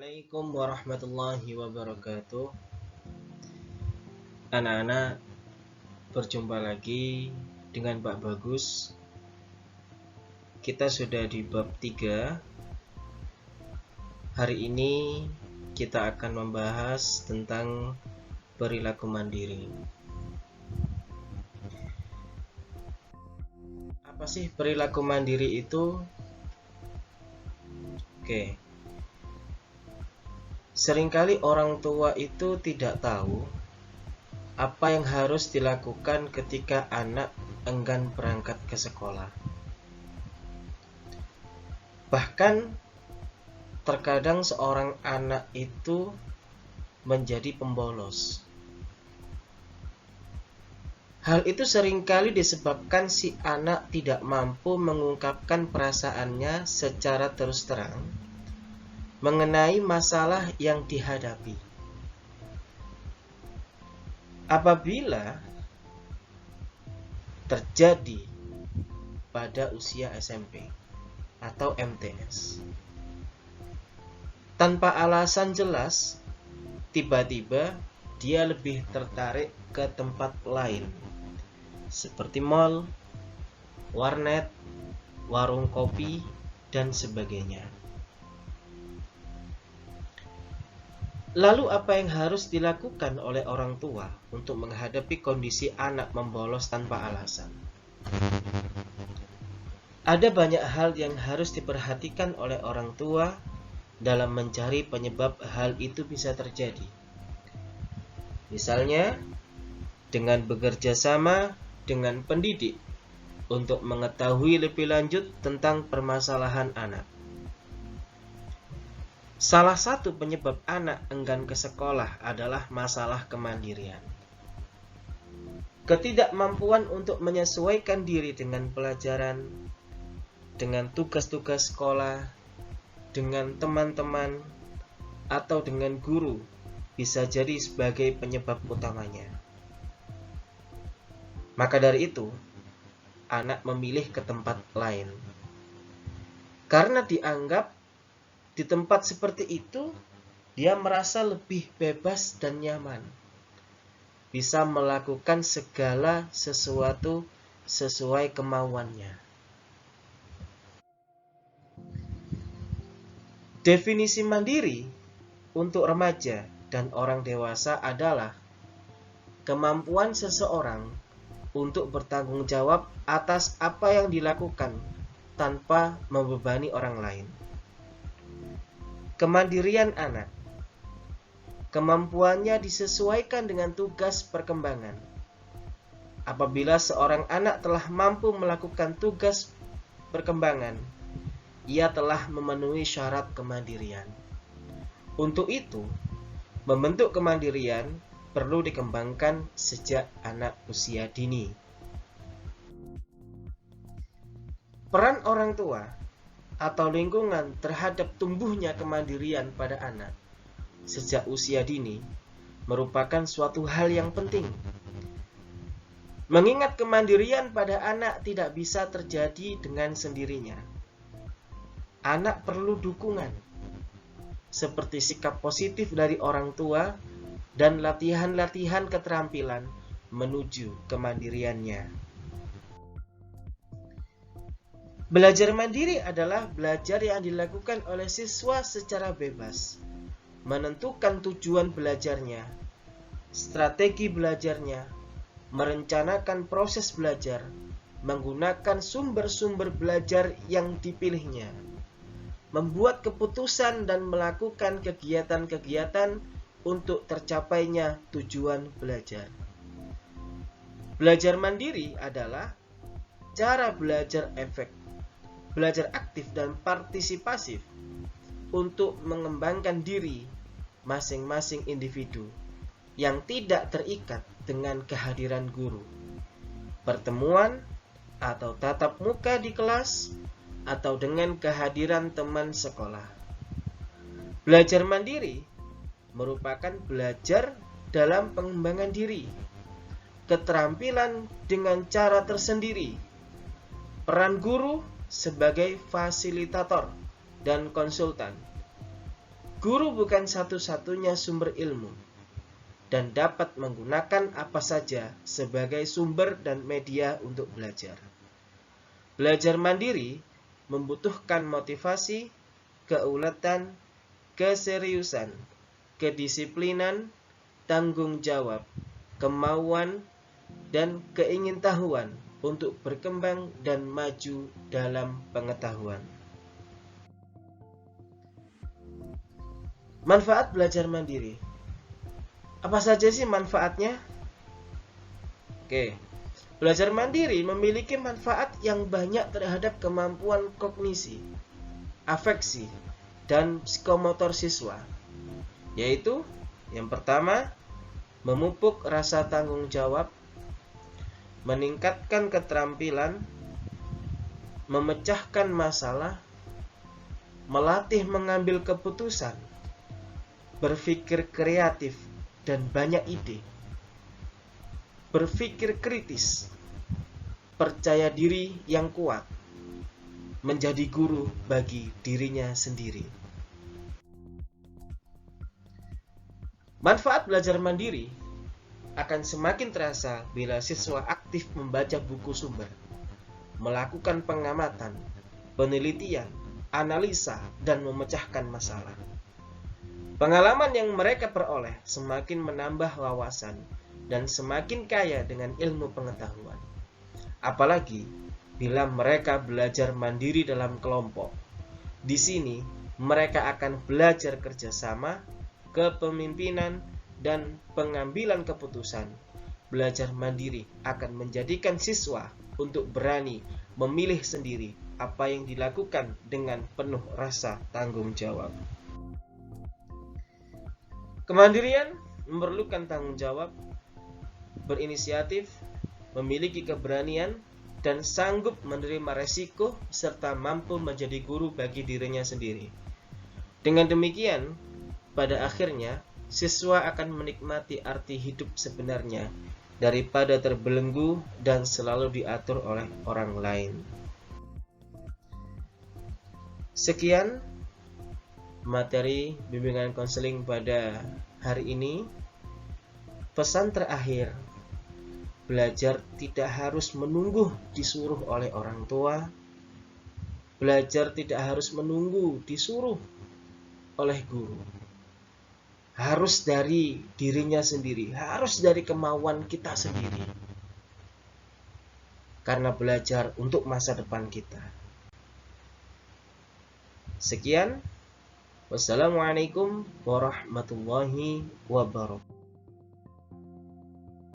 Assalamualaikum warahmatullahi wabarakatuh. Anak-anak, berjumpa lagi dengan Pak Bagus. Kita sudah di bab 3. Hari ini kita akan membahas tentang perilaku mandiri. Apa sih perilaku mandiri itu? Oke. Seringkali orang tua itu tidak tahu apa yang harus dilakukan ketika anak enggan berangkat ke sekolah. Bahkan terkadang seorang anak itu menjadi pembolos. Hal itu seringkali disebabkan si anak tidak mampu mengungkapkan perasaannya secara terus terang mengenai masalah yang dihadapi. Apabila terjadi pada usia SMP atau MTS, tanpa alasan jelas, tiba-tiba dia lebih tertarik ke tempat lain, seperti mall, warnet, warung kopi, dan sebagainya. Lalu apa yang harus dilakukan oleh orang tua untuk menghadapi kondisi anak membolos tanpa alasan? Ada banyak hal yang harus diperhatikan oleh orang tua dalam mencari penyebab hal itu bisa terjadi. Misalnya, dengan bekerja sama dengan pendidik untuk mengetahui lebih lanjut tentang permasalahan anak. Salah satu penyebab anak enggan ke sekolah adalah masalah kemandirian. Ketidakmampuan untuk menyesuaikan diri dengan pelajaran, dengan tugas-tugas sekolah, dengan teman-teman, atau dengan guru bisa jadi sebagai penyebab utamanya. Maka dari itu, anak memilih ke tempat lain. Karena dianggap di tempat seperti itu, dia merasa lebih bebas dan nyaman. Bisa melakukan segala sesuatu sesuai kemauannya. Definisi mandiri untuk remaja dan orang dewasa adalah kemampuan seseorang untuk bertanggung jawab atas apa yang dilakukan tanpa membebani orang lain. Kemandirian anak. Kemampuannya disesuaikan dengan tugas perkembangan. Apabila seorang anak telah mampu melakukan tugas perkembangan, ia telah memenuhi syarat kemandirian. Untuk itu, membentuk kemandirian perlu dikembangkan sejak anak usia dini. Peran orang tua atau lingkungan terhadap tumbuhnya kemandirian pada anak sejak usia dini merupakan suatu hal yang penting. Mengingat kemandirian pada anak tidak bisa terjadi dengan sendirinya. Anak perlu dukungan, seperti sikap positif dari orang tua dan latihan-latihan keterampilan menuju kemandiriannya. Belajar mandiri adalah belajar yang dilakukan oleh siswa secara bebas, menentukan tujuan belajarnya, strategi belajarnya, merencanakan proses belajar, menggunakan sumber-sumber belajar yang dipilihnya, membuat keputusan dan melakukan kegiatan-kegiatan untuk tercapainya tujuan belajar. Belajar mandiri adalah cara belajar belajar aktif dan partisipasif untuk mengembangkan diri masing-masing individu yang tidak terikat dengan kehadiran guru, pertemuan atau tatap muka di kelas, atau dengan kehadiran teman sekolah. Belajar mandiri merupakan belajar dalam pengembangan diri, keterampilan dengan cara tersendiri, peran guru sebagai fasilitator dan konsultan, Guru bukan satu-satunya sumber ilmu dan dapat menggunakan apa saja sebagai sumber dan media untuk belajar. Belajar mandiri membutuhkan motivasi, keuletan, keseriusan, kedisiplinan, tanggung jawab, kemauan, dan keingintahuan untuk berkembang dan maju dalam pengetahuan. Manfaat belajar mandiri. Apa saja sih manfaatnya? Oke. Belajar mandiri memiliki manfaat yang banyak terhadap kemampuan kognisi, afeksi, dan psikomotor siswa. Yaitu, yang pertama, memupuk rasa tanggung jawab, meningkatkan keterampilan, memecahkan masalah, melatih mengambil keputusan, berpikir kreatif dan banyak ide, berpikir kritis, percaya diri yang kuat, menjadi guru bagi dirinya sendiri. Manfaat belajar mandiri akan semakin terasa bila siswa aktif membaca buku sumber, melakukan pengamatan, penelitian, analisa, dan memecahkan masalah. Pengalaman yang mereka peroleh semakin menambah wawasan dan semakin kaya dengan ilmu pengetahuan. Apalagi bila mereka belajar mandiri dalam kelompok. Di sini mereka akan belajar kerjasama, kepemimpinan, dan pengambilan keputusan. Belajar mandiri akan menjadikan siswa untuk berani memilih sendiri apa yang dilakukan dengan penuh rasa tanggung jawab. Kemandirian memerlukan tanggung jawab, berinisiatif, memiliki keberanian, dan sanggup menerima resiko serta mampu menjadi guru bagi dirinya sendiri. Dengan demikian, pada akhirnya, siswa akan menikmati arti hidup sebenarnya daripada terbelenggu dan selalu diatur oleh orang lain. Sekian materi bimbingan konseling pada hari ini. Pesan terakhir, belajar tidak harus menunggu disuruh oleh orang tua. Belajar tidak harus menunggu disuruh oleh guru. Harus dari dirinya sendiri, harus dari kemauan kita sendiri. Karena belajar untuk masa depan kita. Sekian. Wassalamualaikum warahmatullahi wabarakatuh.